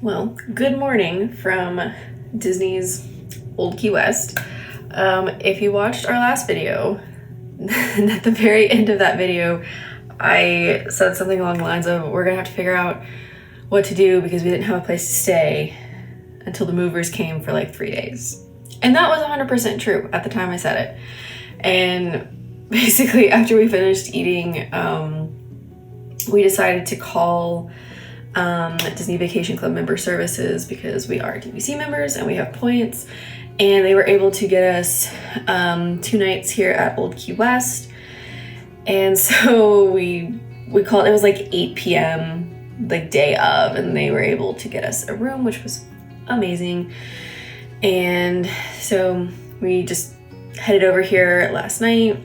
Well, good morning from Disney's Old Key West. If you watched our last video, at the very end of that video, I said something along the lines of, we're gonna have to figure out what to do because we didn't have a place to stay until the movers came for like 3 days. And that was 100% true at the time I said it. And basically after we finished eating, we decided to call Disney Vacation Club member services because we are DVC members and we have points, and they were able to get us 2 nights here at Old Key West. And so we called, it was like 8 p.m. like day of, and they were able to get us a room, which was amazing. And so we just headed over here last night,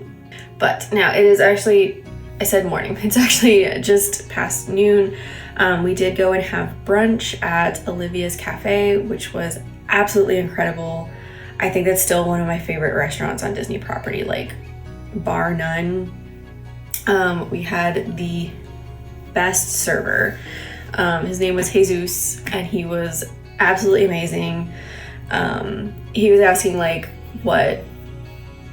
but now it is actually, I said morning, it's actually just past noon. We did go and have brunch at Olivia's Cafe, which was absolutely incredible. I think that's still one of my favorite restaurants on Disney property, like bar none. We had the best server. His name was Jesus, and he was absolutely amazing. He was asking like what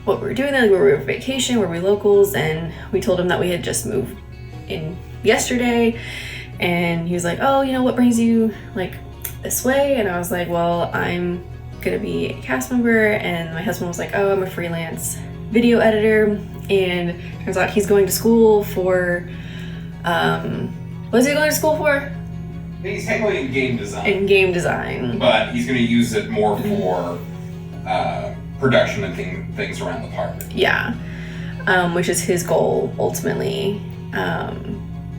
we were doing there, like were we on vacation, were we locals, and we told him that we had just moved in yesterday. And he was like, oh, you know, what brings you like this way? And I was like, well, I'm gonna be a cast member. And my husband was like, oh, I'm a freelance video editor. And turns out he's going to school for, what is he going to school for? I think he's technically in game design. In game design. But he's gonna use it more for production and things around the park. Yeah, which is his goal ultimately.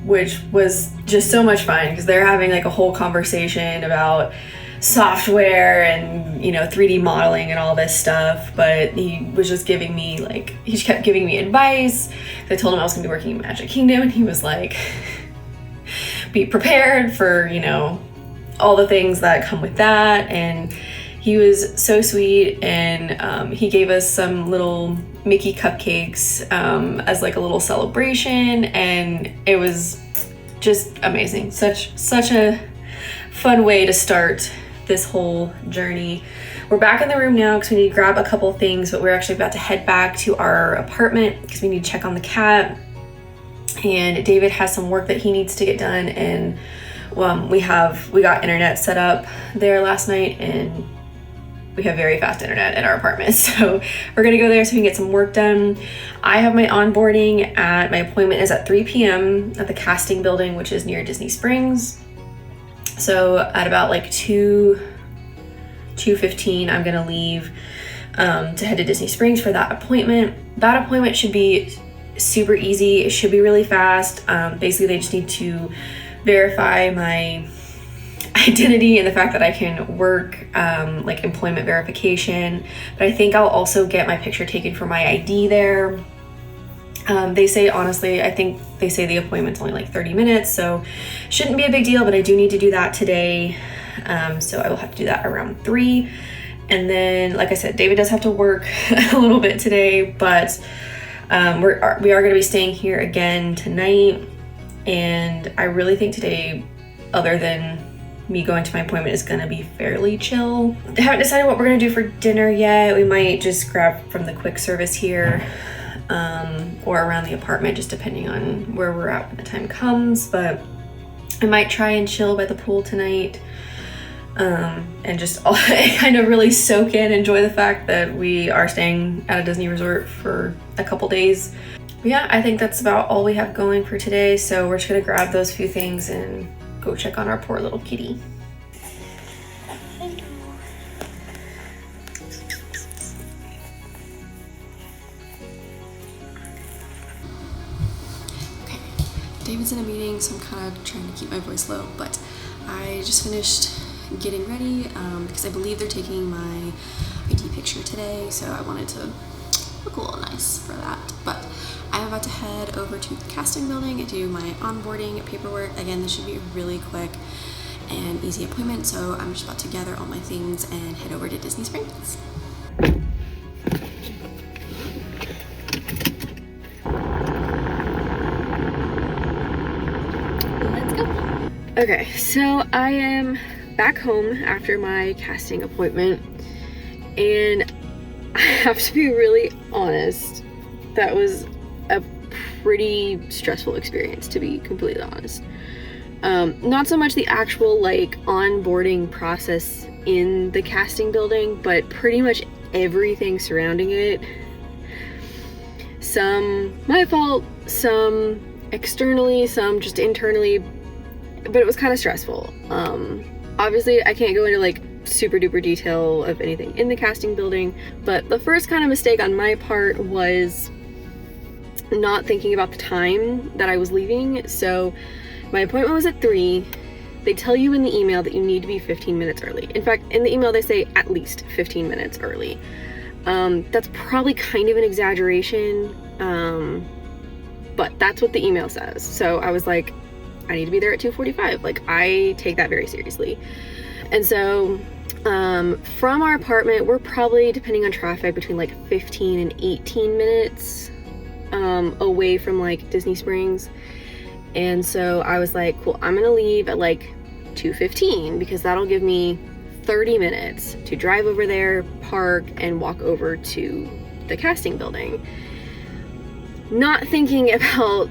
Which was just so much fun because they're having like a whole conversation about software and, you know, 3D modeling and all this stuff. But he was just giving me like, he kept giving me advice. I told him I was gonna be working in Magic Kingdom, and he was like, be prepared for, you know, all the things that come with that. And he was so sweet, and he gave us some little Mickey cupcakes as like a little celebration, and it was just amazing. Such a fun way to start this whole journey. We're back in the room now because we need to grab a couple things, but we're actually about to head back to our apartment because we need to check on the cat, and David has some work that he needs to get done. And we got internet set up there last night, and we have very fast internet at our apartment. So we're gonna go there so we can get some work done. I have my onboarding my appointment is at 3 p.m. at the casting building, which is near Disney Springs. So at about like 2:15, I'm gonna leave to head to Disney Springs for that appointment. That appointment should be super easy. It should be really fast. Basically, they just need to verify my identity and the fact that I can work, like employment verification. But I think I'll also get my picture taken for my ID there. They say, honestly, I think they say the appointment's only like 30 minutes, so shouldn't be a big deal, but I do need to do that today. So I will have to do that around 3. And then, like I said, David does have to work a little bit today, but we are gonna be staying here again tonight. And I really think today, other than me going to my appointment, is gonna be fairly chill. I haven't decided what we're gonna do for dinner yet. We might just grab from the quick service here or around the apartment, just depending on where we're at when the time comes. But I might try and chill by the pool tonight and just kind of really soak in, enjoy the fact that we are staying at a Disney resort for a couple days. But yeah, I think that's about all we have going for today. So we're just gonna grab those few things and go check on our poor little kitty. Okay, David's in a meeting, so I'm kind of trying to keep my voice low, but I just finished getting ready because I believe they're taking my ID picture today, so I wanted to look a little nice for that. But I'm about to head over to the casting building and do my onboarding paperwork. Again, this should be a really quick and easy appointment, so I'm just about to gather all my things and head over to Disney Springs. Let's go. Okay, so I am back home after my casting appointment, and I have to be really honest, that was a pretty stressful experience, to be completely honest. Not so much the actual like onboarding process in the casting building, but pretty much everything surrounding it. Some my fault, some externally, some just internally, but it was kind of stressful. Obviously I can't go into like super duper detail of anything in the casting building, but the first kind of mistake on my part was not thinking about the time that I was leaving. So my appointment was at 3. They tell you in the email that you need to be 15 minutes early. In fact, in the email they say at least 15 minutes early. That's probably kind of an exaggeration, but that's what the email says. So I was like, I need to be there at 2:45. Like, I take that very seriously. And so from our apartment, we're probably, depending on traffic, between like 15 and 18 minutes away from like Disney Springs. And so I was like, cool, I'm gonna leave at like 2:15 because that'll give me 30 minutes to drive over there, park, and walk over to the casting building. Not thinking about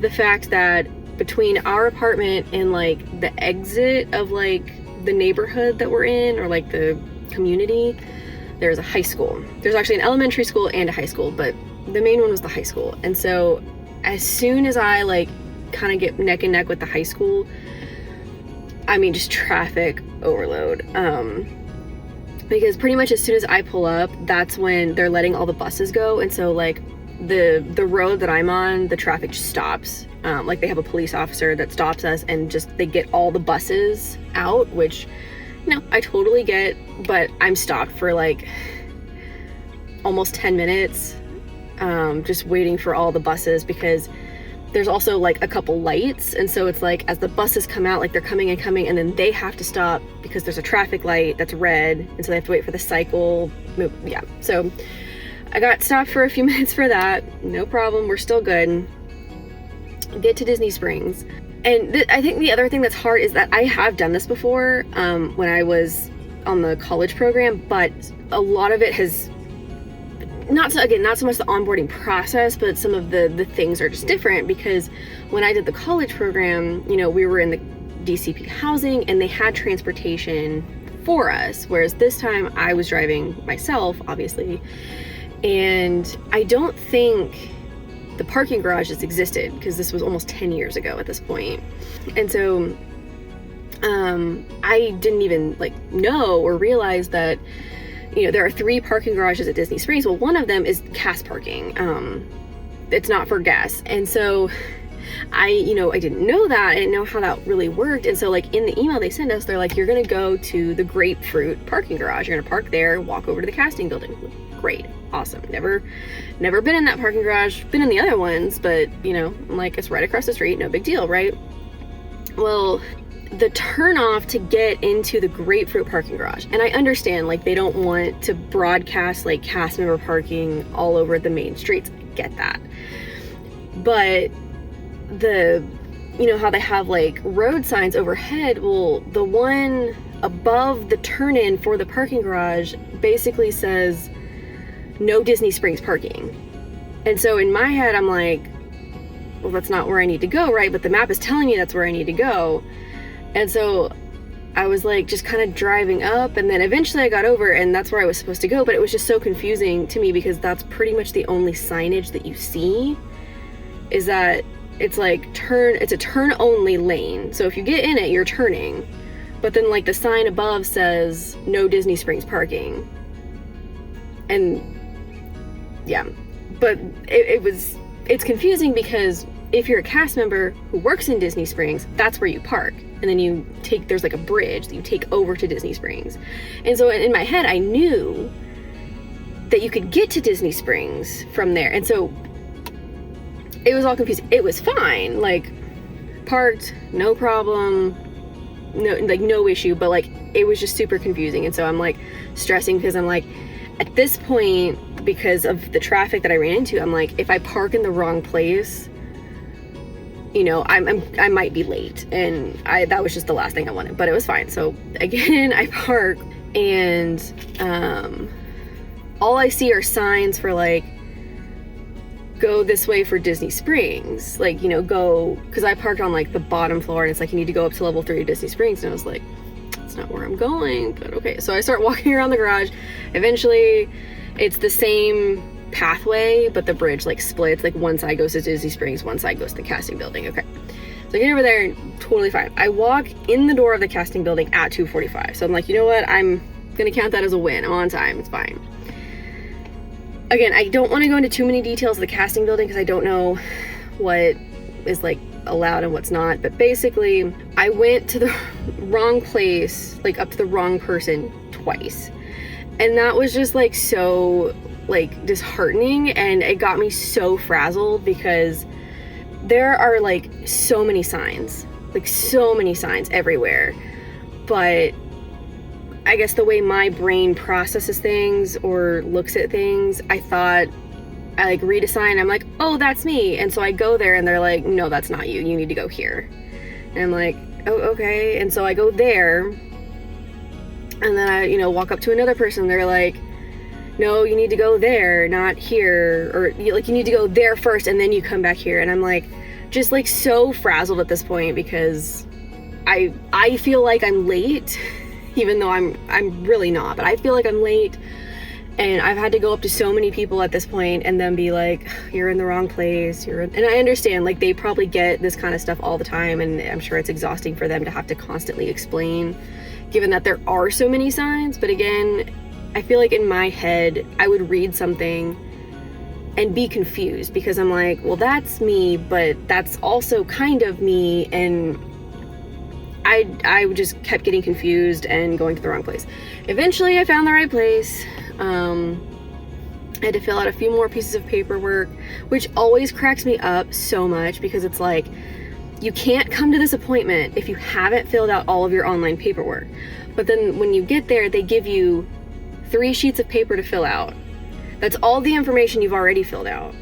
the fact that between our apartment and like the exit of like the neighborhood that we're in, or like the community, there's a high school. There's actually an elementary school and a high school, but the main one was the high school. And so as soon as I like kind of get neck and neck with the high school, I mean, just traffic overload. Because pretty much as soon as I pull up, that's when they're letting all the buses go. And so like the road that I'm on, the traffic just stops. Like they have a police officer that stops us and just they get all the buses out, which, you know, I totally get, but I'm stopped for like almost 10 minutes just waiting for all the buses, because there's also like a couple lights, and so it's like as the buses come out, like they're coming and then they have to stop because there's a traffic light that's red, and so they have to wait for the cycle move. Yeah, so I got stopped for a few minutes for that. No problem, we're still good. Get to Disney Springs, and I think the other thing that's hard is that I have done this before when I was on the college program, but a lot of it has not so much the onboarding process, but some of the things are just different, because when I did the college program, you know, we were in the DCP housing and they had transportation for us, whereas this time I was driving myself, obviously. And I don't think the parking garages existed, because this was almost 10 years ago at this point. And so I didn't even like know or realize that, you know, there are 3 parking garages at Disney Springs. Well, one of them is cast parking. It's not for guests. And so I didn't know that. I didn't know how that really worked. And so like in the email they sent us, they're like, you're going to go to the Grapefruit parking garage. You're going to park there, walk over to the casting building. Great. Awesome. Never been in that parking garage, been in the other ones, but you know, I'm like, it's right across the street. No big deal, right? Well, the turnoff to get into the Grapefruit parking garage, and I understand like they don't want to broadcast like cast member parking all over the main streets. I get that. But you know how they have like road signs overhead? Well, the one above the turn in for the parking garage basically says no Disney Springs parking. And so in my head, I'm like, well, that's not where I need to go, right? But the map is telling me that's where I need to go. And so I was like just kind of driving up, and then eventually I got over and that's where I was supposed to go. But it was just so confusing to me, because that's pretty much the only signage that you see, is that it's like it's a turn only lane. So if you get in it, you're turning. But then like the sign above says no Disney Springs parking. And yeah, but it's confusing, because if you're a cast member who works in Disney Springs, that's where you park. And then there's like a bridge that you take over to Disney Springs. And so in my head, I knew that you could get to Disney Springs from there. And so it was all confusing. It was fine, like parked, no problem, no issue, but like it was just super confusing. And so I'm like stressing, because I'm like, at this point, because of the traffic that I ran into, I'm like, if I park in the wrong place, you know, I might be late, and that was just the last thing I wanted, but it was fine. So again, I park, and all I see are signs for like, go this way for Disney Springs, like, you know, go, because I parked on like the bottom floor, and it's like, you need to go up to level 3 of Disney Springs, and I was like, that's not where I'm going, but okay. So I start walking around the garage. Eventually it's the same pathway, but the bridge like splits, like one side goes to Disney Springs, one side goes to the casting building. Okay, so I get over there, totally fine. I walk in the door of the casting building at 2:45, so I'm like, you know what, I'm gonna count that as a win. I'm on time, it's fine. Again, I don't want to go into too many details of the casting building because I don't know what is like allowed and what's not, but basically I went to the wrong place, like up to the wrong person twice, and that was just like so like disheartening, and it got me so frazzled because there are like so many signs everywhere, but I guess the way my brain processes things or looks at things, I thought, I like read a sign, I'm like, oh, that's me. And so I go there, and they're like, no, that's not you. You need to go here. And I'm like, oh, okay. And so I go there, and then I, you know, walk up to another person. They're like, no, you need to go there, not here. Or like, you need to go there first, and then you come back here. And I'm like, just like so frazzled at this point because I feel like I'm late. Even though I'm really not, but I feel like I'm late, and I've had to go up to so many people at this point and then be like, you're in the wrong place, and I understand, like, they probably get this kind of stuff all the time, and I'm sure it's exhausting for them to have to constantly explain, given that there are so many signs. But again, I feel like in my head, I would read something and be confused because I'm like, well, that's me, but that's also kind of me, and I just kept getting confused and going to the wrong place. Eventually I found the right place. I had to fill out a few more pieces of paperwork, which always cracks me up so much because it's like, you can't come to this appointment if you haven't filled out all of your online paperwork. But then when you get there, they give you 3 sheets of paper to fill out. That's all the information you've already filled out.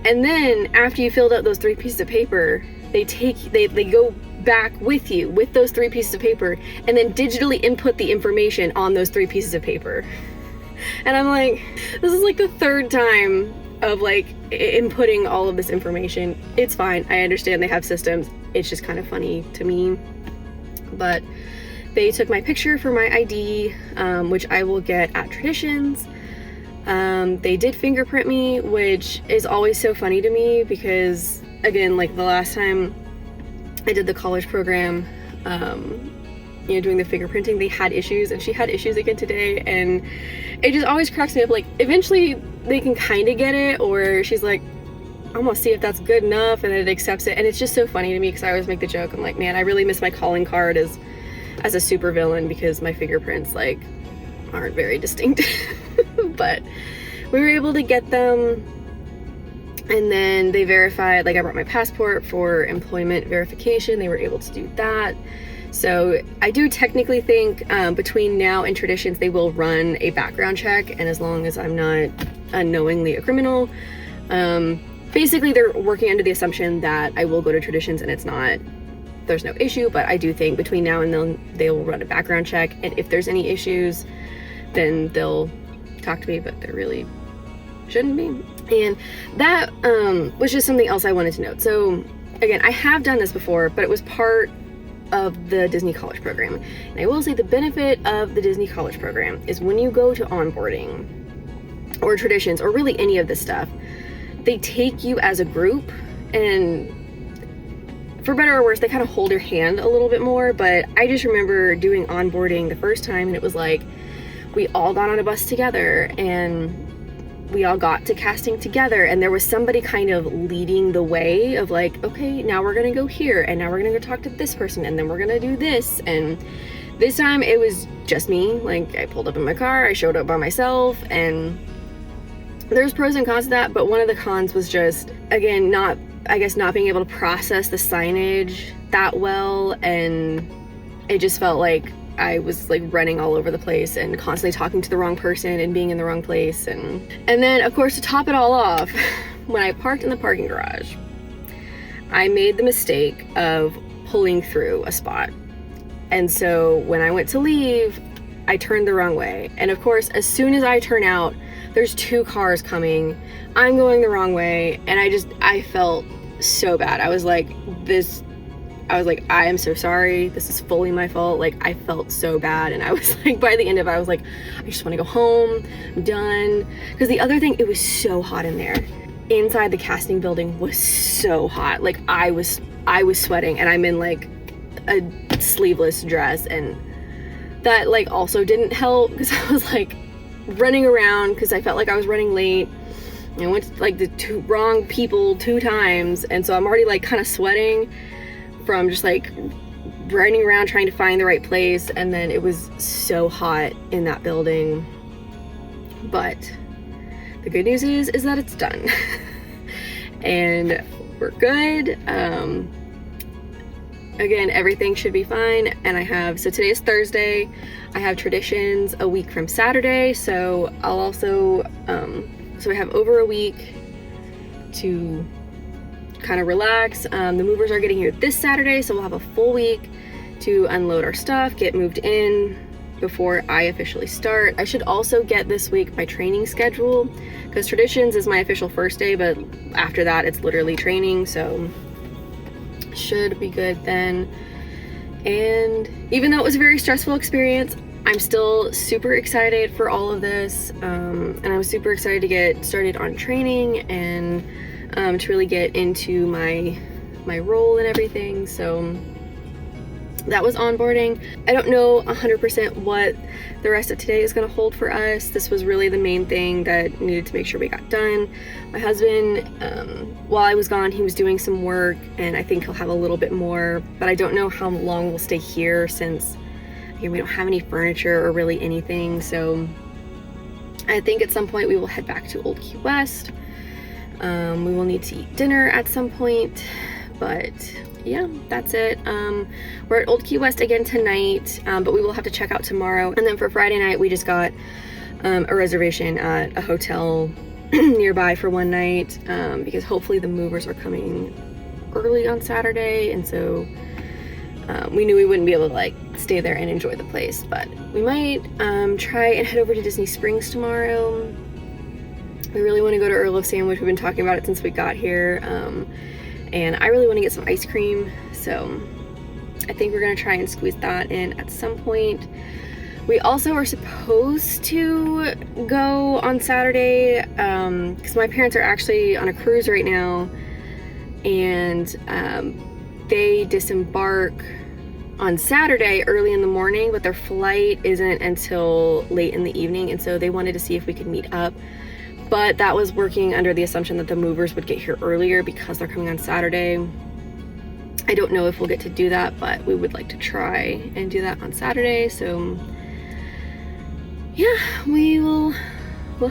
And then after you filled out those 3 pieces of paper, they go back with you with those 3 pieces of paper and then digitally input the information on those 3 pieces of paper. And I'm like, this is like the 3rd time of like inputting all of this information. It's fine, I understand they have systems, it's just kind of funny to me. But they took my picture for my ID, which I will get at Traditions. They did fingerprint me, which is always so funny to me because, again, like the last time I did the college program, you know, doing the fingerprinting, they had issues, and she had issues again today, and it just always cracks me up. Like, eventually they can kind of get it, or she's like, I'm gonna see if that's good enough, and then it accepts it. And it's just so funny to me because I always make the joke, I'm like, man, I really miss my calling card as a supervillain because my fingerprints like aren't very distinct. But we were able to get them. And then they verified, like I brought my passport for employment verification. They were able to do that. So I do technically think between now and Traditions, they will run a background check. And as long as I'm not unknowingly a criminal, basically they're working under the assumption that I will go to Traditions and there's no issue. But I do think between now and then they will run a background check. And if there's any issues, then they'll talk to me, but there really shouldn't be. And that was just something else I wanted to note. So again, I have done this before, but it was part of the Disney College program. And I will say the benefit of the Disney College program is when you go to onboarding or Traditions or really any of this stuff, they take you as a group, and for better or worse, they kind of hold your hand a little bit more. But I just remember doing onboarding the first time, and it was like we all got on a bus together and we all got to casting together, and there was somebody kind of leading the way of like, okay, now we're gonna go here, and now we're gonna go talk to this person, and then we're gonna do this. And this time it was just me. Like, I pulled up in my car, I showed up by myself, and there's pros and cons to that. But one of the cons was just, again, not being able to process the signage that well, and it just felt like I was like running all over the place and constantly talking to the wrong person and being in the wrong place. And then of course, to top it all off, when I parked in the parking garage, I made the mistake of pulling through a spot. And so when I went to leave, I turned the wrong way. And of course, as soon as I turn out, there's 2 cars coming. I'm going the wrong way. And I felt so bad. I was like, I am so sorry. This is fully my fault. Like, I felt so bad. And I was like, by the end of it, I was like, I just want to go home. I'm done. Because the other thing, it was so hot in there. Inside the casting building was so hot. Like, I was sweating, and I'm in like a sleeveless dress, and that like also didn't help because I was like running around because I felt like I was running late. I went to like the wrong people 2 times, and so I'm already like kind of sweating from just like running around trying to find the right place. And then it was so hot in that building. But the good news is that it's done. And we're good. Again, everything should be fine. And so today is Thursday. I have traditions a week from Saturday. So I'll also, so I have over a week to kind of relax. The movers are getting here this Saturday, so we'll have a full week to unload our stuff, get moved in before I officially start. I should also get this week my training schedule, because traditions is my official first day, but after that it's literally training, so should be good then. And even though it was a very stressful experience, I'm still super excited for all of this, and I was super excited to get started on training and to really get into my role and everything. So that was onboarding. I don't know 100% what the rest of today is going to hold for us. This was really the main thing that needed to make sure we got done. My husband, while I was gone, he was doing some work, and I think he'll have a little bit more, but I don't know how long we'll stay here since again, we don't have any furniture or really anything. So I think at some point we will head back to Old Key West. We will need to eat dinner at some point, but yeah, that's it. We're at Old Key West again tonight, but we will have to check out tomorrow. And then for Friday night, we just got a reservation at a hotel nearby for one night, because hopefully the movers are coming early on Saturday, and so we knew we wouldn't be able to like stay there and enjoy the place, but we might try and head over to Disney Springs tomorrow. We really want to go to Earl of Sandwich. We've been talking about it since we got here, and I really want to get some ice cream, so I think we're going to try and squeeze that in at some point. We also are supposed to go on Saturday, because my parents are actually on a cruise right now, and they disembark on Saturday early in the morning, but their flight isn't until late in the evening, and so they wanted to see if we could meet up. But that was working under the assumption that the movers would get here earlier because they're coming on Saturday. I don't know if we'll get to do that, but we would like to try and do that on Saturday. So yeah, we'll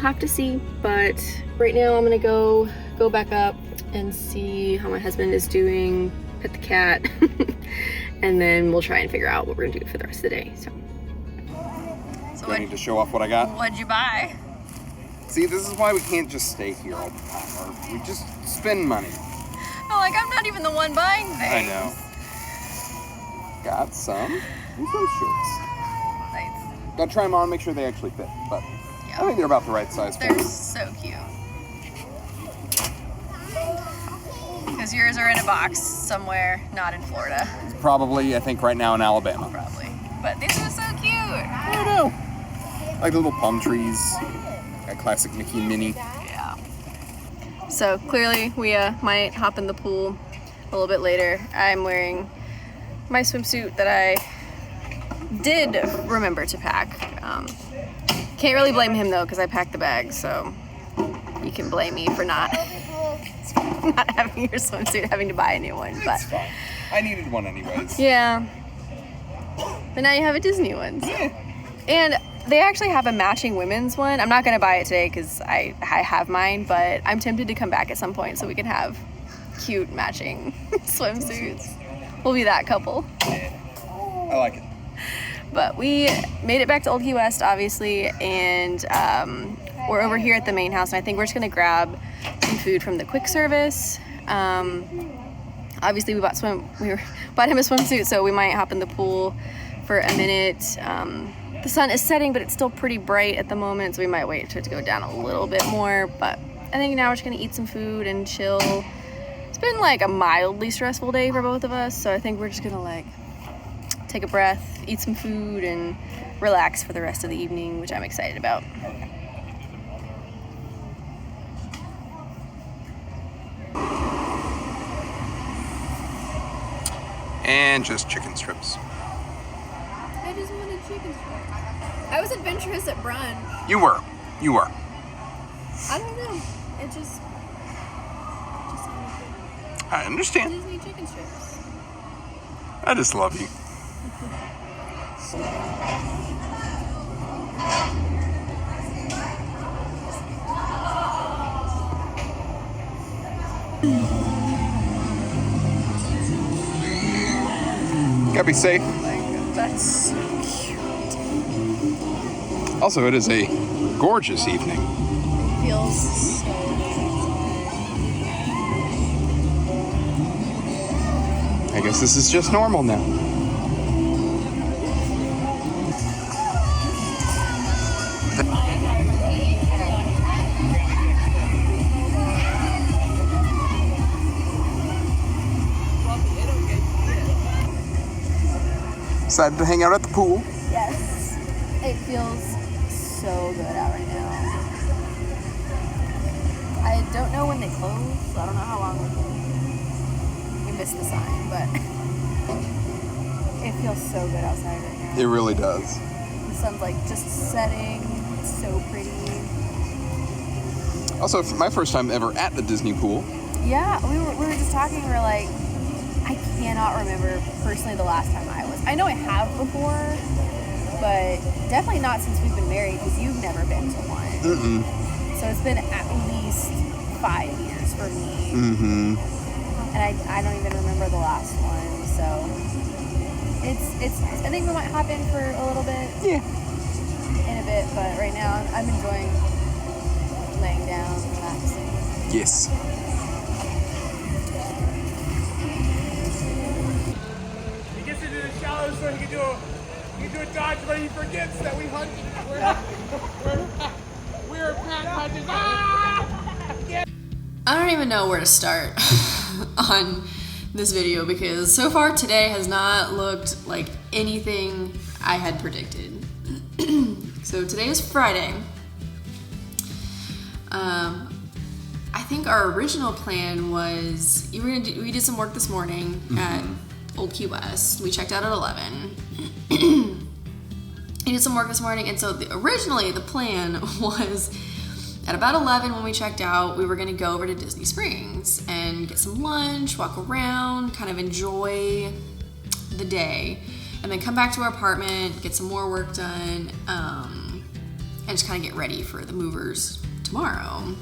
have to see. But right now I'm gonna go back up and see how my husband is doing, pet the cat, and then we'll try and figure out what we're gonna do for the rest of the day. So I need to show off what I got. What'd you buy? See, this is why we can't just stay here all the time, or we just spend money. Oh, like I'm not even the one buying things. I know. Got some. These are shirts. Nice. Gotta try them on, make sure they actually fit. But Yeah. I think they're about the right size for They're me. so cute. Because yours are in a box somewhere, not in Florida, Probably, I think, right now in Alabama. probably. But these are so cute. I know. Like the little palm trees. That classic Mickey and Minnie. Yeah. So clearly we might hop in the pool a little bit later. I'm wearing my swimsuit that I did remember to pack. Can't really blame him though, because I packed the bag, so you can blame me for not having your swimsuit, having to buy a new one. But It's fine. I needed one anyways. yeah. But now you have a Disney one. So. And they actually have a matching women's one. I'm not going to buy it today because I have mine, but I'm tempted to come back at some point so we can have cute matching swimsuits. We'll be that couple. I like it. But we made it back to Old Key West, obviously, and we're over here at the main house, and I think we're just going to grab some food from the quick service. Obviously, we bought him a swimsuit, so we might hop in the pool for a minute. The sun is setting, but it's still pretty bright at the moment, so we might wait for it to go down a little bit more. But I think now we're just gonna eat some food and chill. It's been like a mildly stressful day for both of us, so I think we're just gonna like take a breath, eat some food, and relax for the rest of the evening, which I'm excited about. And just chicken strips. I just wanted chicken strips. I was adventurous at brunch. You were. I don't know. It just I understand. Disney chicken strips. I just love you. Gotta be safe. That's so cute. Also, it is a gorgeous evening. It feels so I guess this is just normal now. Decided to hang out at the pool. Yes. It feels so good out right now. I don't know when they close, so I don't know how long we missed the sign, but it feels so good outside right now. It really does. The sun's like just setting. It's so pretty. Also, for my first time ever at the Disney pool. Yeah, we were just talking, we were like, I cannot remember personally the last time I was. I know I have before, but definitely not since we've been married, because you've never been to one. Mm-mm. So it's been at least 5 years for me. Mm-hmm. And I don't even remember the last one, so it's I think we might hop in for a little bit. Yeah. In a bit, but right now I'm enjoying laying down, relaxing. Yes. He gets into the shallows so he can do a dodge, but he forgets that we hunt. We're pack hunters. I don't even know where to start on this video because so far today has not looked like anything I had predicted. So today is Friday. I think our original plan was we did some work this morning at Old Key West. We checked out at 11. We did some work this morning, and so originally the plan was at about 11 when we checked out, we were gonna go over to Disney Springs and get some lunch, walk around, kind of enjoy the day, and then come back to our apartment, get some more work done, and just kind of get ready for the movers tomorrow.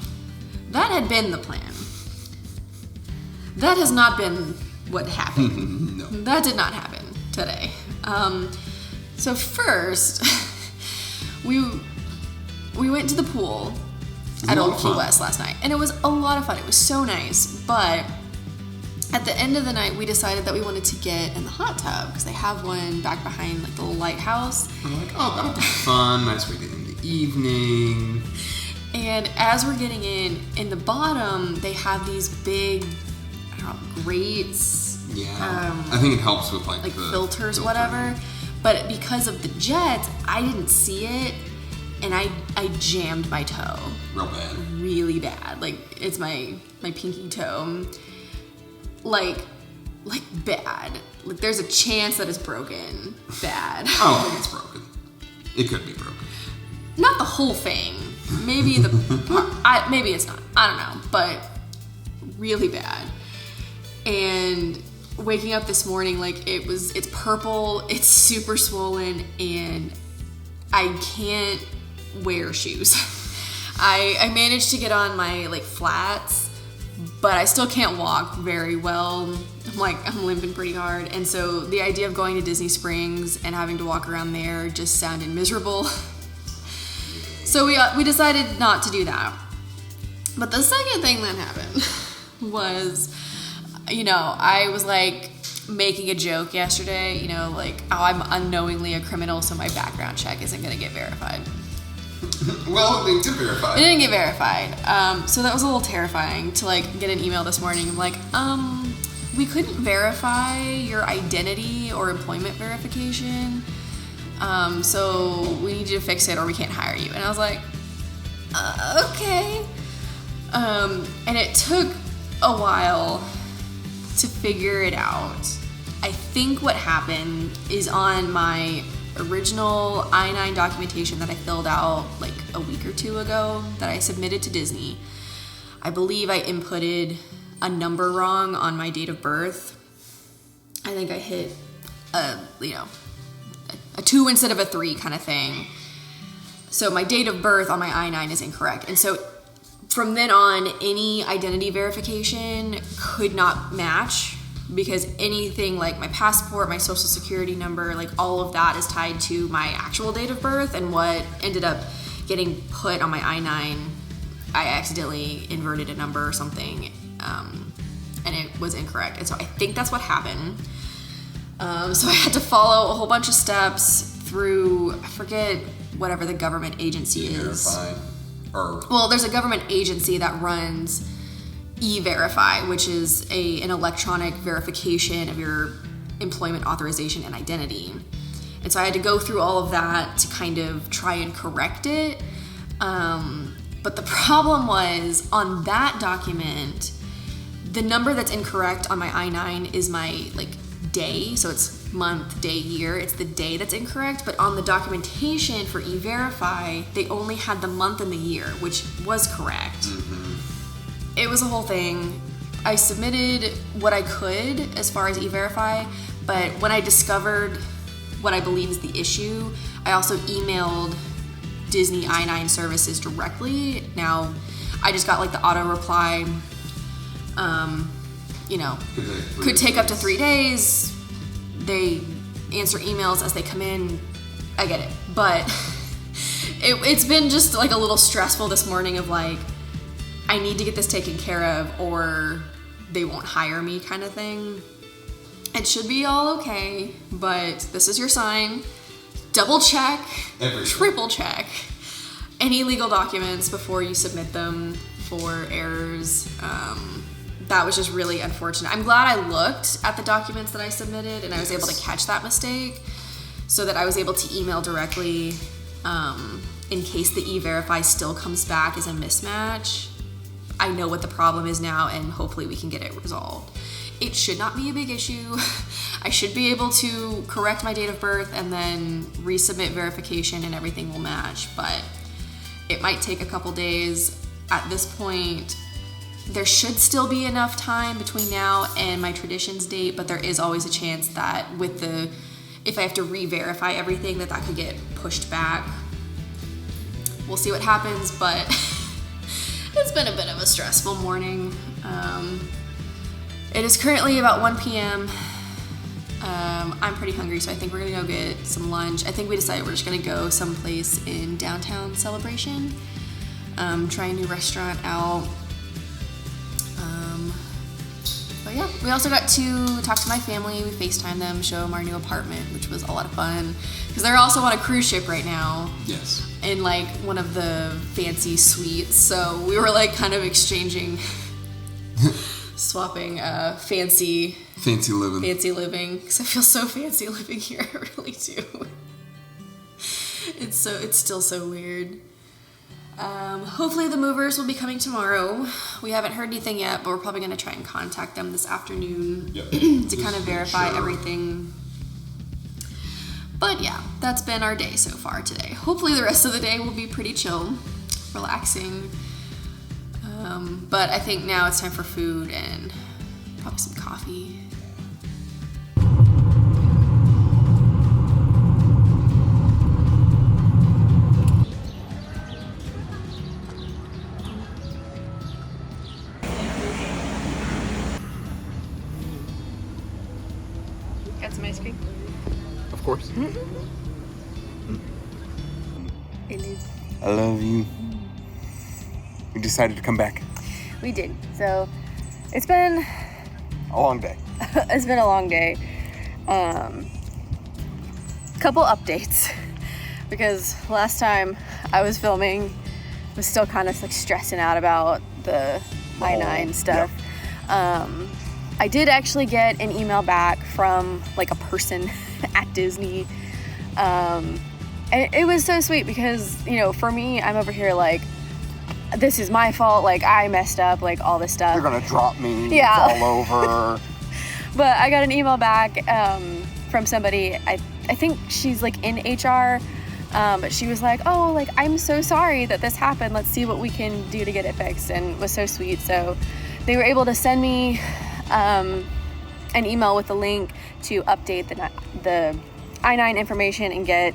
That had been the plan. That has not been what happened. No. That did not happen today. So first, we went to the pool at Old Key West last night, and it was a lot of fun. It was so nice, but at the end of the night, we decided that we wanted to get in the hot tub because they have one back behind like the little lighthouse. We're like, oh, that'll be fun. Nice way to end the evening. And as we're getting in the bottom, they have these big, I don't know, grates. Yeah. I think it helps with like the filters, whatever. But because of the jets, I didn't see it, and I jammed my toe. Real bad. Really bad. Like it's my pinky toe. Like bad. Like there's a chance that it's broken. Bad. I don't think it's broken. It could be broken. Not the whole thing. Maybe the part. Maybe it's not. I don't know. But really bad. And waking up this morning, like it's purple. It's super swollen, and I can't wear shoes. I managed to get on my like flats, but I still can't walk very well. I'm limping pretty hard, and so the idea of going to Disney Springs and having to walk around there just sounded miserable. So we decided not to do that. But the second thing that happened was you know, I was like making a joke yesterday, you know, like, oh, I'm unknowingly a criminal, so my background check isn't going to get verified. Well, it did verify. It didn't get verified. So that was a little terrifying to like get an email this morning. I'm like, we couldn't verify your identity or employment verification. So we need you to fix it or we can't hire you. And I was like, okay. And it took a while to figure it out. I think what happened is on my original I-9 documentation that I filled out like a week or two ago that I submitted to Disney, I believe I inputted a number wrong on my date of birth. I think I hit a 2 instead of a 3 kind of thing. So my date of birth on my I-9 is incorrect. And so from then on, any identity verification could not match because anything like my passport, my social security number, like all of that is tied to my actual date of birth. And what ended up getting put on my I-9, I accidentally inverted a number or something, and it was incorrect. And so I think that's what happened. So I had to follow a whole bunch of steps through, I forget whatever the government agency is. Well, there's a government agency that runs E-Verify, which is an electronic verification of your employment authorization and identity. And so I had to go through all of that to kind of try and correct it. But the problem was on that document, the number that's incorrect on my I-9 is my like day. So it's month, day, year. It's the day that's incorrect. But on the documentation for E-Verify, they only had the month and the year, which was correct. Mm-hmm. It was a whole thing. I submitted what I could as far as E-Verify, but when I discovered what I believe is the issue, I also emailed Disney I-9 services directly. Now, I just got like the auto reply, could take up to 3 days. They answer emails as they come in. I get it. But it's been just like a little stressful this morning of like, I need to get this taken care of or they won't hire me kind of thing. It should be all okay, but this is your sign. Double check, triple check any legal documents before you submit them for errors. That was just really unfortunate. I'm glad I looked at the documents that I submitted and I was able to catch that mistake so that I was able to email directly in case the E-Verify still comes back as a mismatch. I know what the problem is now and hopefully we can get it resolved. It should not be a big issue. I should be able to correct my date of birth and then resubmit verification and everything will match, but it might take a couple days. At this point, there should still be enough time between now and my traditions date, but there is always a chance that if I have to re-verify everything, that could get pushed back. We'll see what happens, but it's been a bit of a stressful morning. It is currently about 1 p.m. I'm pretty hungry, so I think we're gonna go get some lunch. I think we decided we're just gonna go someplace in downtown Celebration, try a new restaurant out. But yeah, we also got to talk to my family. We FaceTimed them, show them our new apartment, which was a lot of fun. Because they're also on a cruise ship right now. Yes. In like one of the fancy suites. So we were like kind of exchanging, swapping fancy living. Because I feel so fancy living here. I really do. It's still so weird. Hopefully the movers will be coming tomorrow. We haven't heard anything yet, but we're probably going to try and contact them this afternoon to kind of verify everything. But yeah, that's been our day so far today. Hopefully the rest of the day will be pretty chill, relaxing. But I think now it's time for food and probably some coffee. Got some ice cream? Of course. I love you. We decided to come back. We did. So it's been A long day. It's been a long day. Couple updates because last time I was filming, I was still kind of like stressing out about the I-9 stuff. Yeah. I did actually get an email back from like a person at Disney. And it was so sweet because, you know, for me, I'm over here like, this is my fault, like I messed up, like all this stuff. You're gonna drop me, Yeah. fall over. But I got an email back from somebody, I think she's like in HR, but she was like, oh, like, I'm so sorry that this happened. Let's see what we can do to get it fixed, and was so sweet. So they were able to send me an email with a link to update the I-9 information and get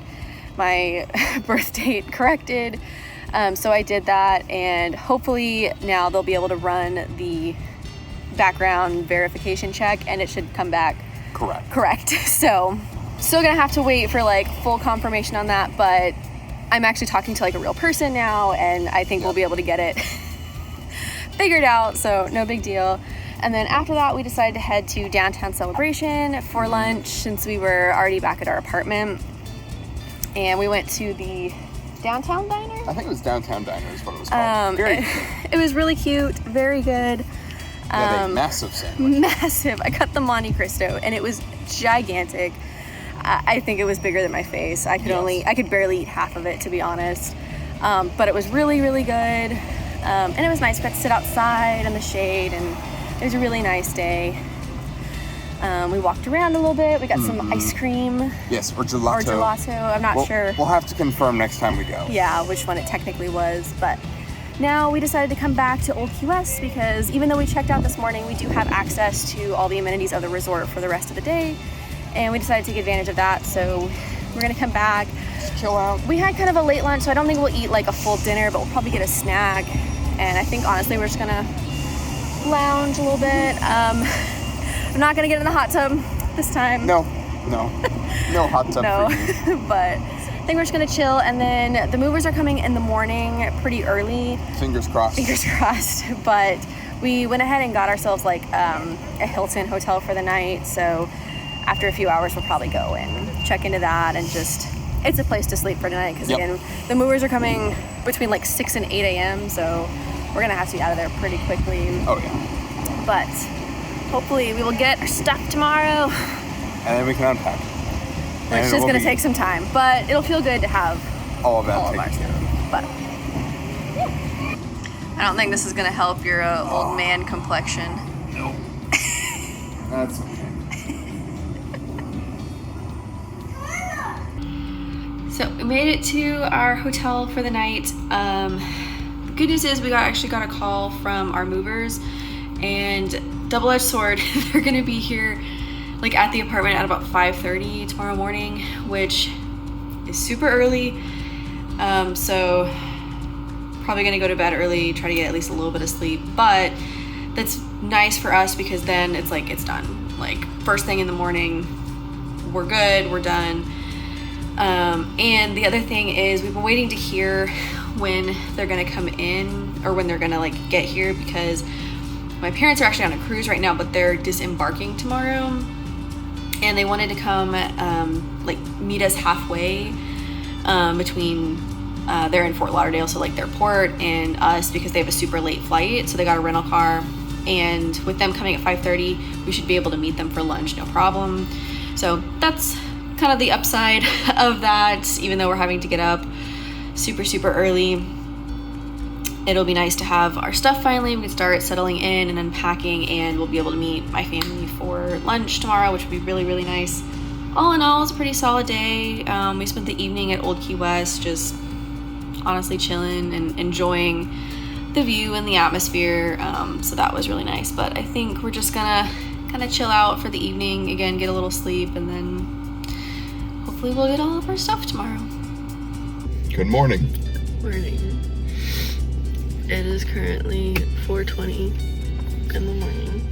my birth date corrected. So I did that, and hopefully now they'll be able to run the background verification check and it should come back correct. So still gonna have to wait for like full confirmation on that, but I'm actually talking to like a real person now, and I think we'll be able to get it figured out, so no big deal. And then after that, we decided to head to Downtown Celebration for lunch since we were already back at our apartment. And we went to the Downtown Diner? I think it was Downtown Diner is what it was called. It was really cute, very good. They had a massive sandwich. Massive. I got the Monte Cristo, and it was gigantic. I think it was bigger than my face. I could barely eat half of it, to be honest. But it was really, really good. And it was nice. We got to sit outside in the shade, and it was a really nice day. We walked around a little bit. We got some ice cream. Yes, or gelato. I'm not sure. We'll have to confirm next time we go. Yeah, which one it technically was. But now we decided to come back to Old Key West because even though we checked out this morning, we do have access to all the amenities of the resort for the rest of the day. And we decided to take advantage of that. So we're going to come back. Just chill out. We had kind of a late lunch, so I don't think we'll eat like a full dinner, but we'll probably get a snack. And I think honestly, we're just going to lounge a little bit. I'm not going to get in the hot tub this time. No hot tub No, for you. but I think we're just going to chill. And then the movers are coming in the morning pretty early. Fingers crossed. But we went ahead and got ourselves like a Hilton hotel for the night. So after a few hours, we'll probably go and check into that and just, it's a place to sleep for tonight. Because again, the movers are coming between like 6 and 8 a.m. So we're going to have to be out of there pretty quickly. Oh yeah. But hopefully we will get our stuff tomorrow. And then we can unpack. It's just going to take some time, but it'll feel good to have all of that our taken care of. But I don't think this is going to help your old man complexion. No. That's okay. So we made it to our hotel for the night. The good news is we actually got a call from our movers, and double-edged sword, they're gonna be here like at the apartment at about 5:30 tomorrow morning, which is super early. So probably gonna go to bed early, try to get at least a little bit of sleep, but that's nice for us because then it's like it's done. Like first thing in the morning, we're good, we're done. And the other thing is we've been waiting to hear when they're gonna come in or when they're gonna like get here, because my parents are actually on a cruise right now, but they're disembarking tomorrow, and they wanted to come like meet us halfway between they're in Fort Lauderdale, so like their port, and us, because they have a super late flight, so they got a rental car, and with them coming at 5:30 we should be able to meet them for lunch, no problem. So that's kind of the upside of that. Even though we're having to get up super early, it'll be nice to have our stuff finally. We can start settling in and unpacking, and we'll be able to meet my family for lunch tomorrow, which would be really nice. All in all, it's a pretty solid day. We spent the evening at Old Key West just honestly chilling and enjoying the view and the atmosphere, so that was really nice. But I think we're just gonna kind of chill out for the evening, again, get a little sleep, and then hopefully we'll get all of our stuff tomorrow. Good morning. Morning. It is currently 4:20 in the morning.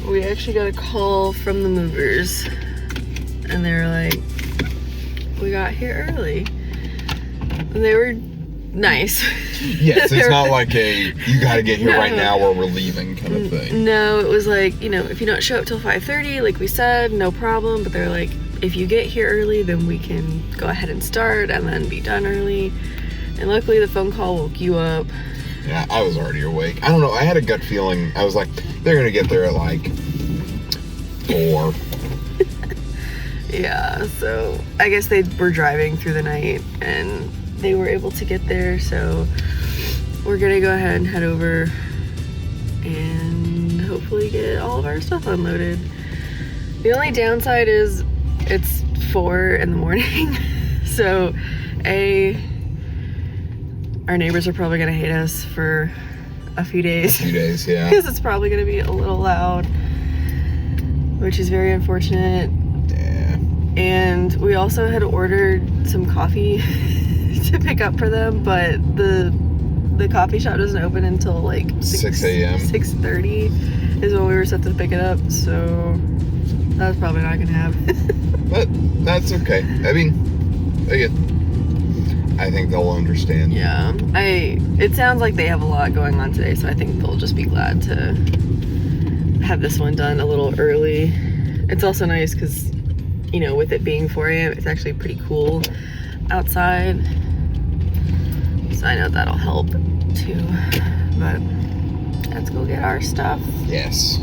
We actually got a call from the movers, and they were like, we got here early. And they were nice. Yes, it's not like a, you gotta get here right now or we're leaving kind of thing. No, it was like, you know, if you don't show up till 5:30, like we said, no problem. But they're like, if you get here early, then we can go ahead and start and then be done early. And luckily the phone call woke you up. Yeah, I was already awake. I don't know, I had a gut feeling. I was like, they're gonna get there at like 4. Yeah, so I guess they were driving through the night and they were able to get there, so we're gonna go ahead and head over and hopefully get all of our stuff unloaded. The only downside is it's 4 in the morning, so our neighbors are probably gonna hate us for a few days. Yeah. Because it's probably gonna be a little loud, which is very unfortunate. Yeah. And we also had ordered some coffee to pick up for them, but the coffee shop doesn't open until like 6 a.m. 6:30 is when we were set to pick it up, so that's probably not gonna happen. But that's okay. I mean, again, I think they'll understand. Yeah, it sounds like they have a lot going on today, so I think they'll just be glad to have this one done a little early. It's also nice because, you know, with it being 4 a.m., it's actually pretty cool outside. So I know that'll help too. But let's go get our stuff. Yes.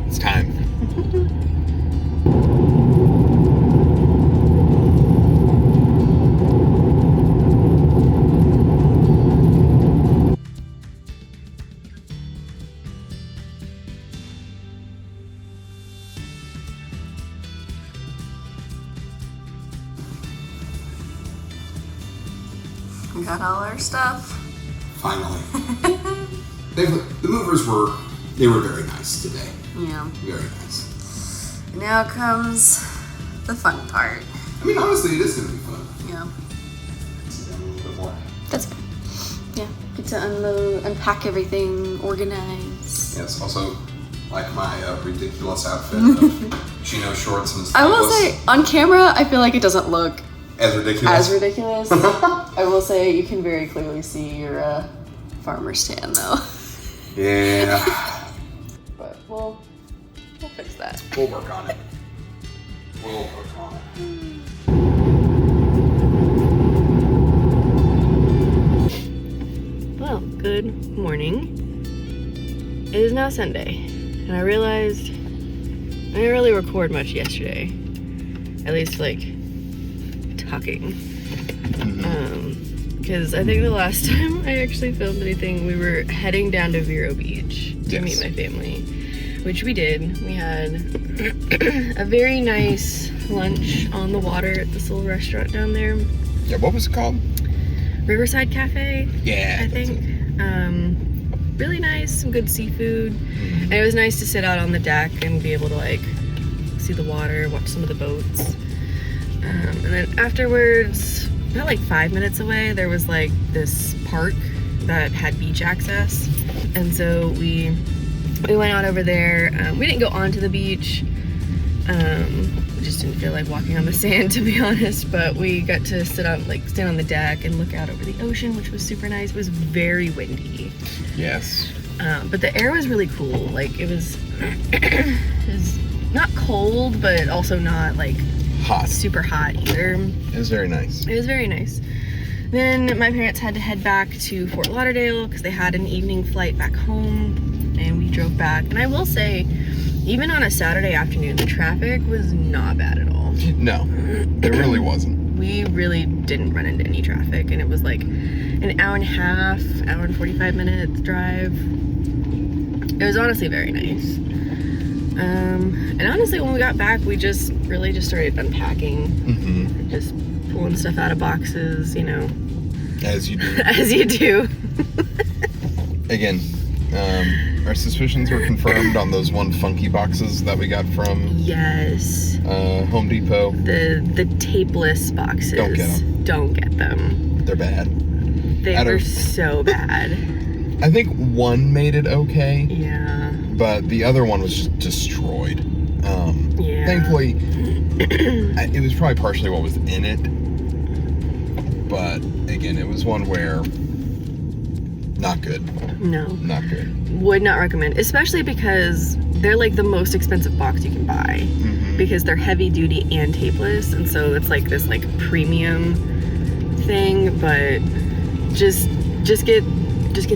It's time. We got all our stuff. Finally. The movers were very nice today. Yeah. Very nice. Now comes the fun part. I mean, honestly, it is going to be fun. Yeah. Sit down a little bit more. That's fine. Yeah. Get to unload, unpack everything, organize. Yes, also, like my ridiculous outfit of chino shorts and I will sleeveless. say, on camera, I feel like it doesn't look As ridiculous. as ridiculous. I will say you can very clearly see your farmer's tan though. Yeah. But we'll fix that. We'll work on it. We'll work on it. Well, good morning. It is now Sunday, and I realized I didn't really record much yesterday. At least, like, talking. Because I think the last time I actually filmed anything, we were heading down to Vero Beach to meet my family, which we did. We had a very nice lunch on the water at this little restaurant down there. Yeah, what was it called? Riverside Cafe, Yeah. I think. Really nice, some good seafood. And it was nice to sit out on the deck and be able to like see the water, watch some of the boats. And then afterwards, about like 5 minutes away, there was like this park that had beach access. And so we went out over there. We didn't go onto the beach. We just didn't feel like walking on the sand, to be honest, but we got to stand on the deck and look out over the ocean, which was super nice. It was very windy. Yes. But the air was really cool. Like it was not cold, but also not like Hot. super hot either. It was very nice. It was very nice. Then my parents had to head back to Fort Lauderdale because they had an evening flight back home, and we drove back. And I will say, even on a Saturday afternoon, the traffic was not bad at all. No, it really wasn't. We really didn't run into any traffic, and it was like an hour and a half, hour and 45 minutes drive. It was honestly very nice. And honestly, when we got back, we just started unpacking. Just pulling stuff out of boxes, you know. As you do. As you do. Again, our suspicions were confirmed on those one funky boxes that we got from Yes. Home Depot. The tapeless boxes. Don't get them. Don't get them. They're bad. They were so bad. I think one made it okay. Yeah. But the other one was just destroyed. Yeah. Thankfully, it was probably partially what was in it. But But again, it was one where not good. No. Not good. Would not recommend, especially because they're like the most expensive box you can buy because they're heavy duty and tapeless, and so it's like this like premium thing, but just get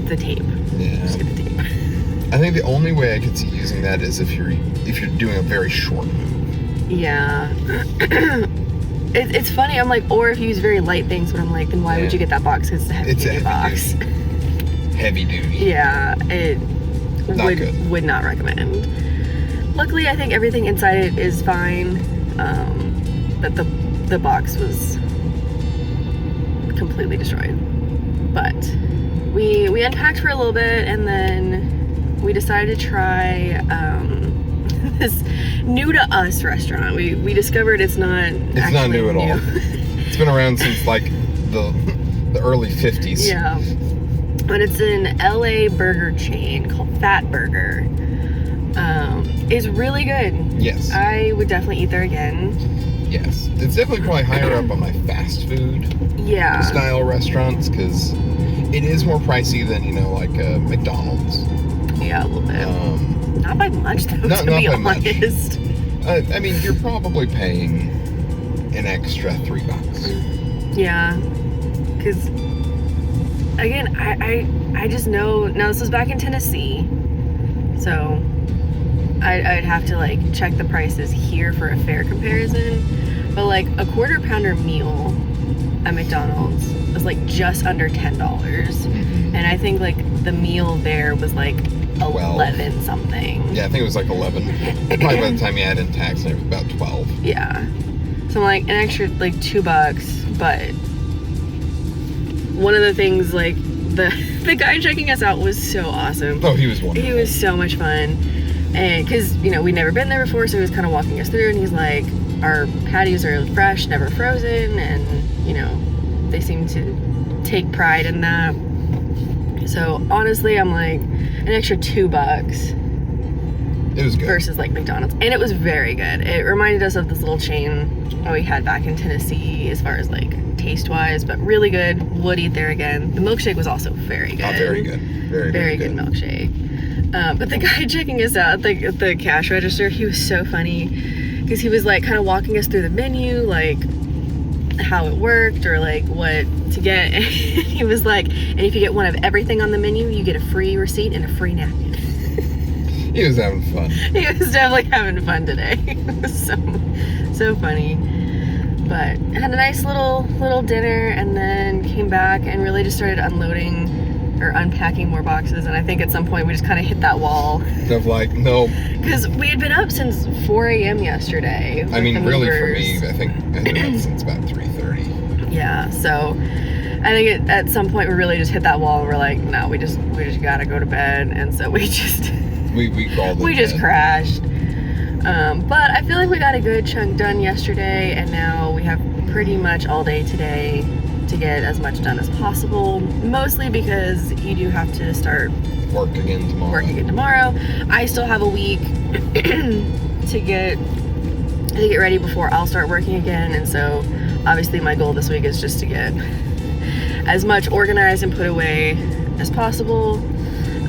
the tape. Yeah. Just get the tape. I think the only way I could see using that is if you're doing a very short move. Yeah. It's funny, I'm like, or if you use very light things, but I'm like, then why would you get that box? Because it's a heavy duty box. Heavy duty. Yeah, it would not recommend. Luckily, I think everything inside it is fine, but the box was completely destroyed. But we unpacked for a little bit, and then we decided to try this new to us restaurant. We discovered it's not new at all. It's been around since like the early 50s. Yeah. But it's an LA burger chain called Fat Burger. It's really good. Yes. I would definitely eat there again. Yes. It's definitely probably higher up on my fast food style restaurants because it is more pricey than, like McDonald's. Yeah, a little bit. Not by much, though, to be honest. I mean, you're probably paying an extra $3. Yeah. Because, again, I just know, now this was back in Tennessee, so I'd have to like check the prices here for a fair comparison, but like a quarter pounder meal at McDonald's was like just under $10, and I think like the meal there was like 11 something. Yeah, I think it was like 11. Probably by the time you add in tax, it was about 12. Yeah, so I'm like an extra like $2, but one of the things like the guy checking us out was so awesome. Oh, he was wonderful. He was so much fun. And because, we'd never been there before, so he was kind of walking us through, and he's like, our patties are fresh, never frozen, and, they seem to take pride in that. So, honestly, I'm like, an extra $2. It was good. Versus, like, McDonald's. And it was very good. It reminded us of this little chain that we had back in Tennessee as far as, like, taste-wise, but really good. Would eat there again. The milkshake was also very good. Oh, very good. Very good milkshake. But the guy checking us out at the cash register, he was so funny because he was like kind of walking us through the menu, like how it worked or like what to get. And he was like, and if you get one of everything on the menu, you get a free receipt and a free napkin. He was having fun. He was definitely having fun today. It was so funny. But had a nice little dinner, and then came back and really just started unpacking more boxes, and I think at some point we just kind of hit that wall. Of like, no. Because we had been up since 4 a.m. yesterday. I mean, really for me, I think I've been up since about 3:30. Yeah, so I think at some point we really just hit that wall, and we're like, no, we just gotta go to bed, and so we just we crawled in we just bed. Crashed. But I feel like we got a good chunk done yesterday, and now we have pretty much all day today to get as much done as possible, mostly because you do have to start work again tomorrow. I still have a week to get ready before I'll start working again, and so obviously my goal this week is just to get as much organized and put away as possible.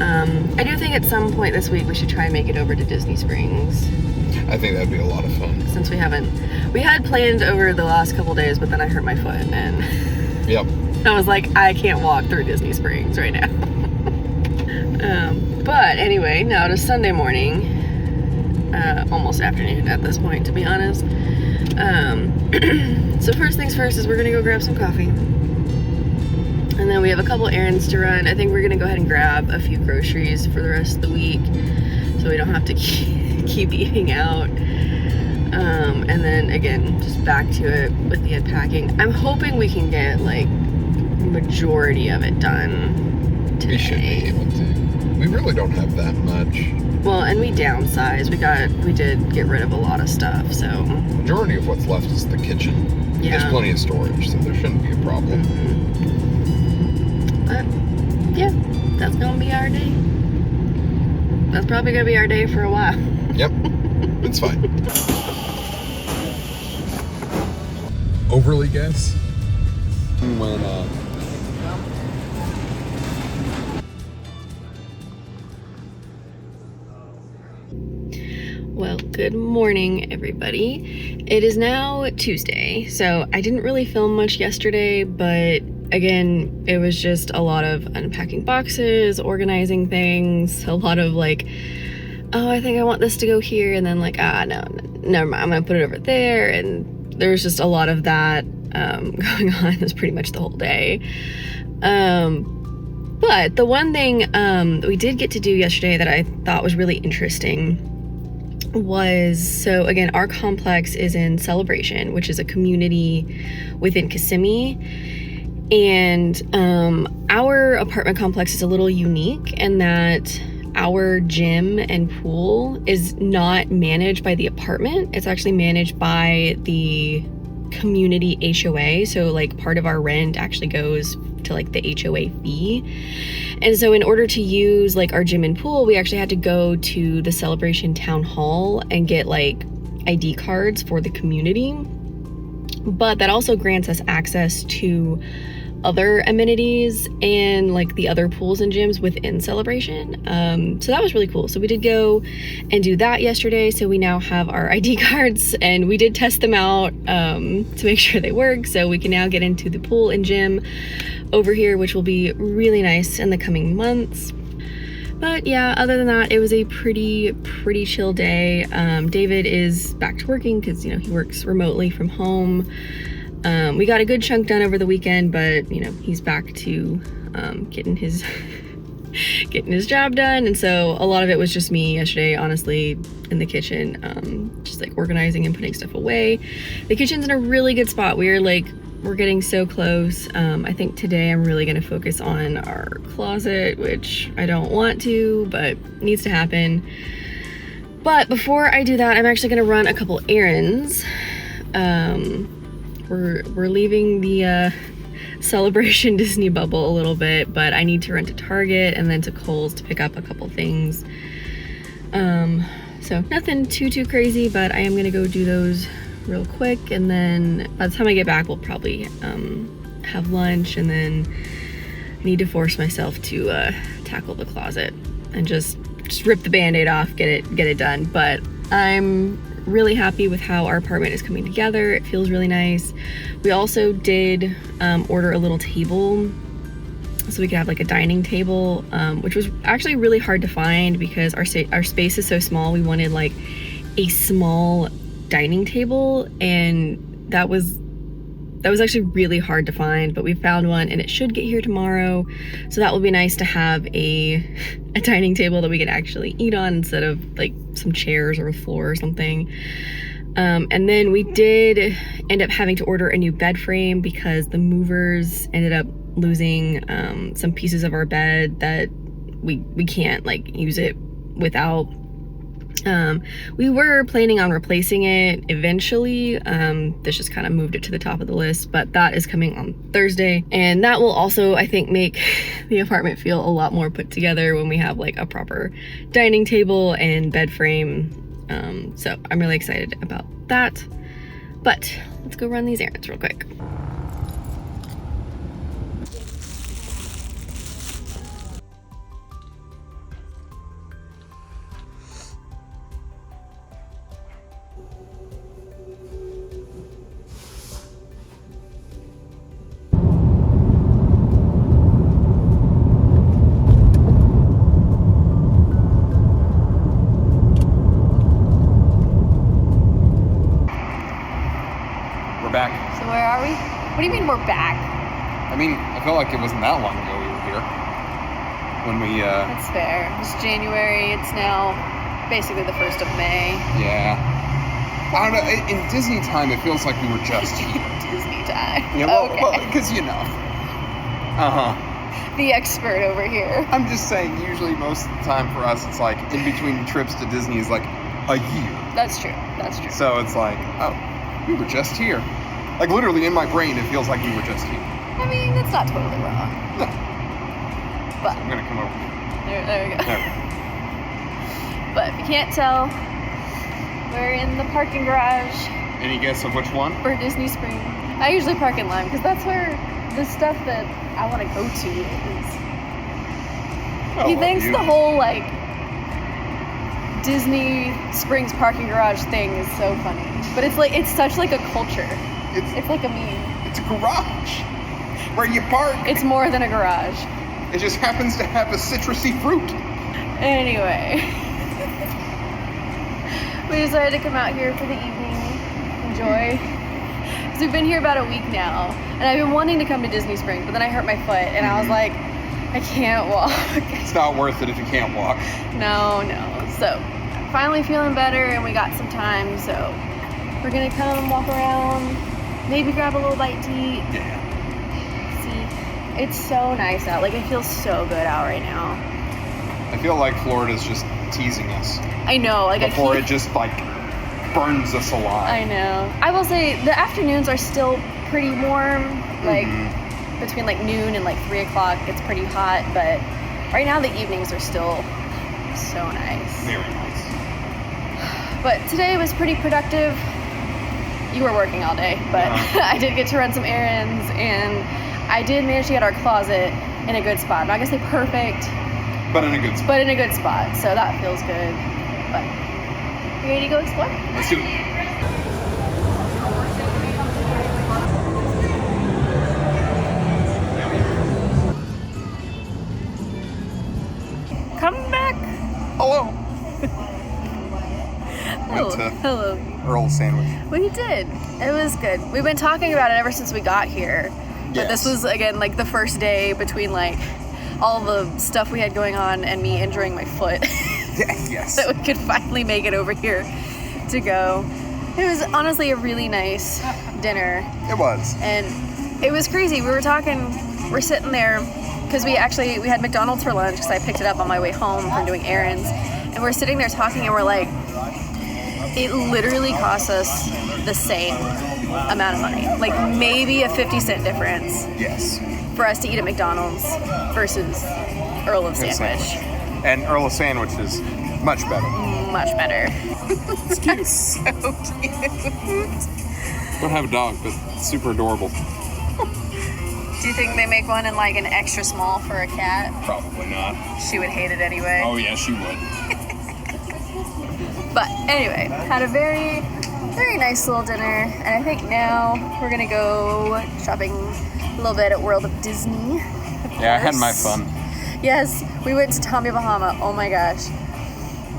I do think at some point this week we should try and make it over to Disney Springs. I think that'd be a lot of fun. Since we had planned over the last couple days, but then I hurt my foot, and yep. I was like, I can't walk through Disney Springs right now. But anyway, now to Sunday morning, almost afternoon at this point, to be honest. So first things first is we're gonna go grab some coffee. And then we have a couple errands to run. I think we're gonna go ahead and grab a few groceries for the rest of the week, so we don't have to keep eating out. And then again, just back to it with the unpacking. I'm hoping we can get like majority of it done today. We should be able to. We really don't have that much. Well, and we downsized. We did get rid of a lot of stuff, so. Majority of what's left is the kitchen. Yeah. There's plenty of storage, so there shouldn't be a problem. But yeah, that's gonna be our day. That's probably gonna be our day for a while. Yep, it's fine. Overly guess when Well, good morning, everybody. It is now Tuesday, so I didn't really film much yesterday, but again, it was just a lot of unpacking boxes, organizing things, a lot of like, oh, I think I want this to go here, and then like, no, never mind, I'm gonna put it over there, and there's just a lot of that going on. It was pretty much the whole day. But the one thing we did get to do yesterday that I thought was really interesting was, so again, our complex is in Celebration, which is a community within Kissimmee, and our apartment complex is a little unique in that our gym and pool is not managed by the apartment. It's actually managed by the community HOA, so like part of our rent actually goes to like the HOA fee. And so in order to use like our gym and pool, we actually had to go to the Celebration Town Hall and get like ID cards for the community. But that also grants us access to other amenities and like the other pools and gyms within Celebration. So that was really cool. So we did go and do that yesterday. So we now have our ID cards, and we did test them out to make sure they work. So we can now get into the pool and gym over here, which will be really nice in the coming months. But yeah, other than that, it was a pretty chill day. David is back to working because, you know, he works remotely from home. We got a good chunk done over the weekend, but you know, he's back to getting his job done. And so a lot of it was just me yesterday, honestly, in the kitchen, just like organizing and putting stuff away. The kitchen's in a really good spot. We're getting so close. I think today I'm really gonna focus on our closet, which I don't want to, but needs to happen. But before I do that, I'm actually gonna run a couple errands. We're leaving the Celebration Disney bubble a little bit, but I need to run to Target and then to Kohl's to pick up a couple things. So nothing too crazy, but I am gonna go do those real quick, and then by the time I get back, we'll probably have lunch, and then I need to force myself to tackle the closet and just rip the band-aid off, get it done. But I'm really happy with how our apartment is coming together. It feels really nice. We also did order a little table so we could have like a dining table, which was actually really hard to find because our space is so small. We wanted like a small dining table, and that was actually really hard to find, but we found one, and it should get here tomorrow. So that will be nice to have a dining table that we can actually eat on instead of like some chairs or a floor or something. And then we did end up having to order a new bed frame because the movers ended up losing some pieces of our bed that we can't like use it without. We were planning on replacing it eventually. This just kind of moved it to the top of the list, but that is coming on Thursday, and that will also, I think, make the apartment feel a lot more put together when we have like a proper dining table and bed frame. So I'm really excited about that, but let's go run these errands real quick. Back. So where are we? What do you mean we're back? I mean, I felt like it wasn't that long ago we were here. When we, That's fair. It's January. It's now basically the 1st of May. Yeah. I don't know. In Disney time, it feels like we were just here. Disney time. Yeah, well, Okay. because you know. The expert over here. I'm just saying, usually most of the time for us, it's like in between trips to Disney is like a year. That's true. So it's like, oh, we were just here. Like literally in my brain, it feels like we were just here. I mean, that's not totally wrong. No. But I'm gonna come over. there we go. There. But if you can't tell, we're in the parking garage Any guess of which one? for Disney Spring. I usually park in Lime because that's where the stuff that I want to go to is. He thinks the whole like Disney Springs parking garage thing is so funny, but it's such like a culture. It's like a meme. It's a garage where you park. It's more than a garage. It just happens to have a citrusy fruit. Anyway, we decided to come out here for the evening, enjoy. Because we've been here about a week now, and I've been wanting to come to Disney Springs, but then I hurt my foot, and I was like, I can't walk. It's not worth it if you can't walk. No. So, finally feeling better, and we got some time, so we're gonna come walk around, maybe grab a little bite to eat. Yeah. See, it's so nice out. Like, it feels so good out right now. I feel like Florida's just teasing us. I know. Like before it just, like, burns us alive. I know. I will say, the afternoons are still pretty warm. Like, between, like, noon and, like, 3 o'clock, it's pretty hot. But right now, the evenings are still so nice. Very nice. But today was pretty productive. You were working all day, but I did get to run some errands, and I did manage to get our closet in a good spot. I'm not gonna say perfect, but in a good spot. But in a good spot, so that feels good. But you ready to go explore? Let's do it. Come back. Hello. Hello. Earl's sandwich. We did. It was good. We've been talking about it ever since we got here. But this was, again, like the first day between like all the stuff we had going on and me injuring my foot. Yes. That we could finally make it over here to go. It was honestly a really nice dinner. It was. And it was crazy. We're sitting there because we had McDonald's for lunch because I picked it up on my way home from doing errands. And we're sitting there talking and we're like, it literally costs us the same amount of money. Like maybe a 50-cent difference. Yes. For us to eat at McDonald's versus Earl of Sandwich. And Earl of Sandwich is much better. Much better. It's cute. So cute. Don't have a dog, but it's super adorable. Do you think they make one in like an extra small for a cat? Probably not. She would hate it anyway. Oh yeah, she would. But anyway, had a very, very nice little dinner, and I think now we're gonna go shopping a little bit at World of Disney. Yeah, I had my fun. Yes, we went to Tommy Bahama. Oh my gosh,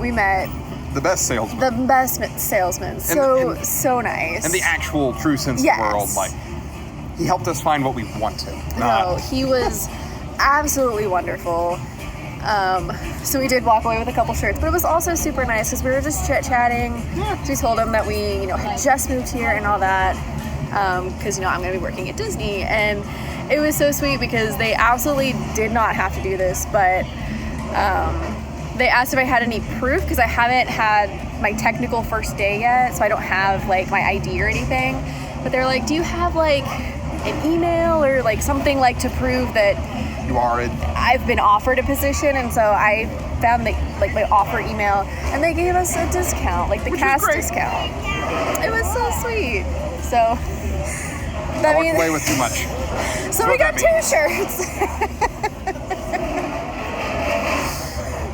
we met the best salesman. The best salesman. So nice. And the actual true sense of the world, like he helped us find what we wanted. No, he was absolutely wonderful. So we did walk away with a couple shirts, but it was also super nice because we were just chit-chatting. Yeah. We told him that we, had just moved here and all that because, I'm going to be working at Disney. And it was so sweet because they absolutely did not have to do this, but they asked if I had any proof because I haven't had my technical first day yet, so I don't have, like, my ID or anything. But they're like, do you have, like, an email or, like, something, like, to prove that I've been offered a position? And so I found my offer email, and they gave us a discount, like the cast discount. It was so sweet. So I walked away with too much. So we got 2 shirts.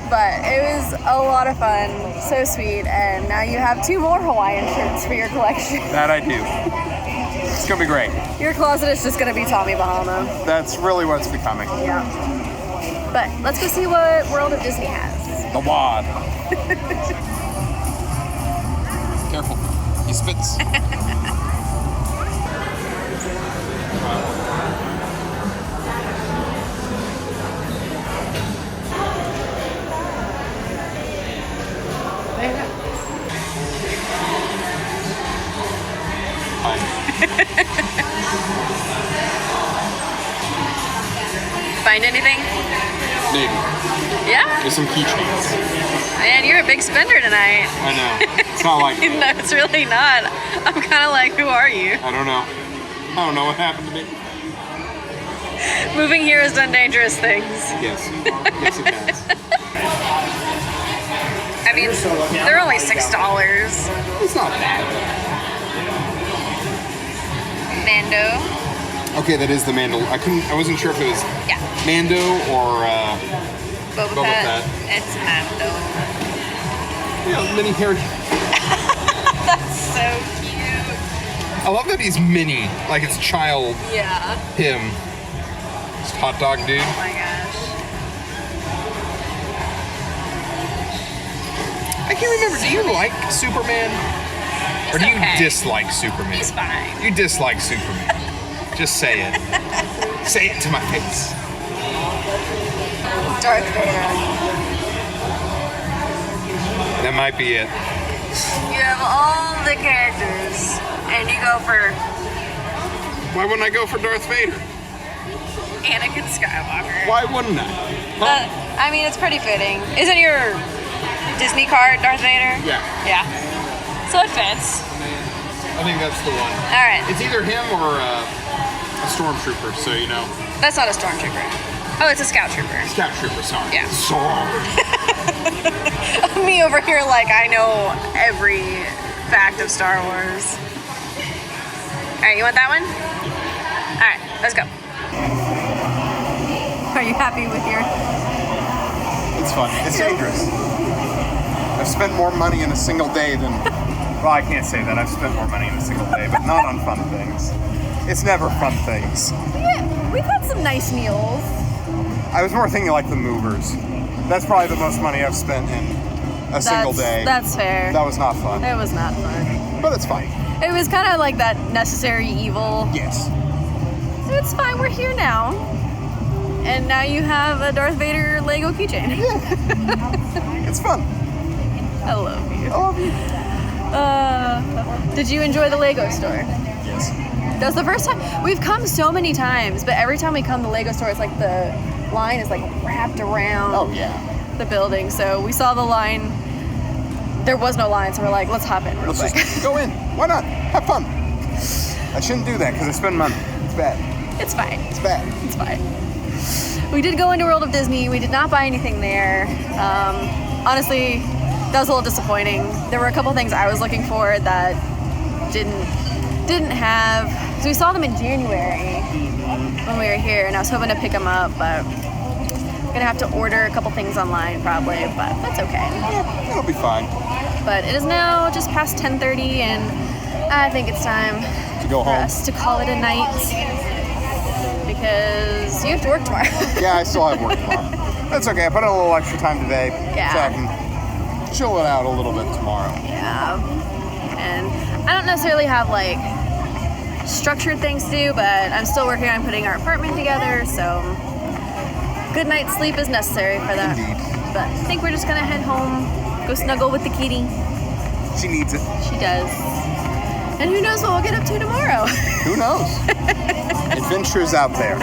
But it was a lot of fun, so sweet, and now you have 2 more Hawaiian shirts for your collection. That I do. It's gonna be great. Your closet is just gonna be Tommy Bahama. That's really what it's becoming. Yeah. But let's go see what World of Disney has. The wad. Careful. He spits. Find anything? Maybe. Yeah? There's some keychains. Man, you're a big spender tonight. I know. It's not like No, it's really not. I'm kind of like, who are you? I don't know. I don't know what happened to me. Moving here has done dangerous things. Yes. Yes, it has. I mean, they're only $6. It's not bad. Mando. Okay, that is the Mando. I wasn't sure if it was Mando or Boba Fett. It's Mando. Yeah, mini hairy. That's so cute. I love that he's mini, like it's child. Yeah. Him. Just hot dog dude. Oh my gosh. I can't remember. Do you like Superman? Or do you okay. dislike Superman? He's fine. You dislike Superman. Just say it. Say it to my face. Darth Vader. That might be it. You have all the characters, and you go for Why wouldn't I go for Darth Vader? Anakin Skywalker. Why wouldn't I? Huh? I mean, it's pretty fitting. Isn't your Disney card Darth Vader? Yeah. Yeah. So it fits. I think that's the one. All right. It's either him or a stormtrooper, so you know. That's not a stormtrooper. Oh, it's a scout trooper. Scout trooper, sorry. Yeah. Sorry. Me over here like I know every fact of Star Wars. All right, you want that one? All right, let's go. Are you happy with your... It's fun. It's dangerous. I've spent more money in a single day than... Well, I can't say that. I've spent more money in a single day, but not on fun things. It's never fun things. Yeah, we've had some nice meals. I was more thinking like the movers. That's probably the most money I've spent in a single day. That's fair. That was not fun. It was not fun. But it's fine. It was kind of like that necessary evil. Yes. It's fine, we're here now. And now you have a Darth Vader Lego keychain. Yeah. It's fun. I love you. I love you. Did you enjoy the Lego store? Yes. That was the first time. We've come so many times, but every time we come to the Lego store, it's like the line is like wrapped around the building. So we saw the line. There was no line, so we're like, let's hop in real quick. Just go in. Why not? Have fun. I shouldn't do that because I spend money. It's bad. It's fine. It's bad. It's fine. We did go into World of Disney. We did not buy anything there. Honestly, that was a little disappointing. There were a couple things I was looking for that didn't have. So we saw them in January when we were here, and I was hoping to pick them up, but I'm gonna have to order a couple things online probably, but that's okay. Yeah, it'll be fine. But it is now just past 10:30, and I think it's time To go for home. us to call it a night because you have to work tomorrow. Yeah, I still have work tomorrow. That's okay. I put in a little extra time today, Yeah. so I can chill it out a little bit tomorrow. Yeah. And I don't necessarily have like structured things to do, but I'm still working on putting our apartment together, so good night's sleep is necessary for that. Indeed. But I think we're just gonna head home, go snuggle with the kitty. She needs it. She does. And who knows what we'll get up to tomorrow. Who knows? Adventures out there.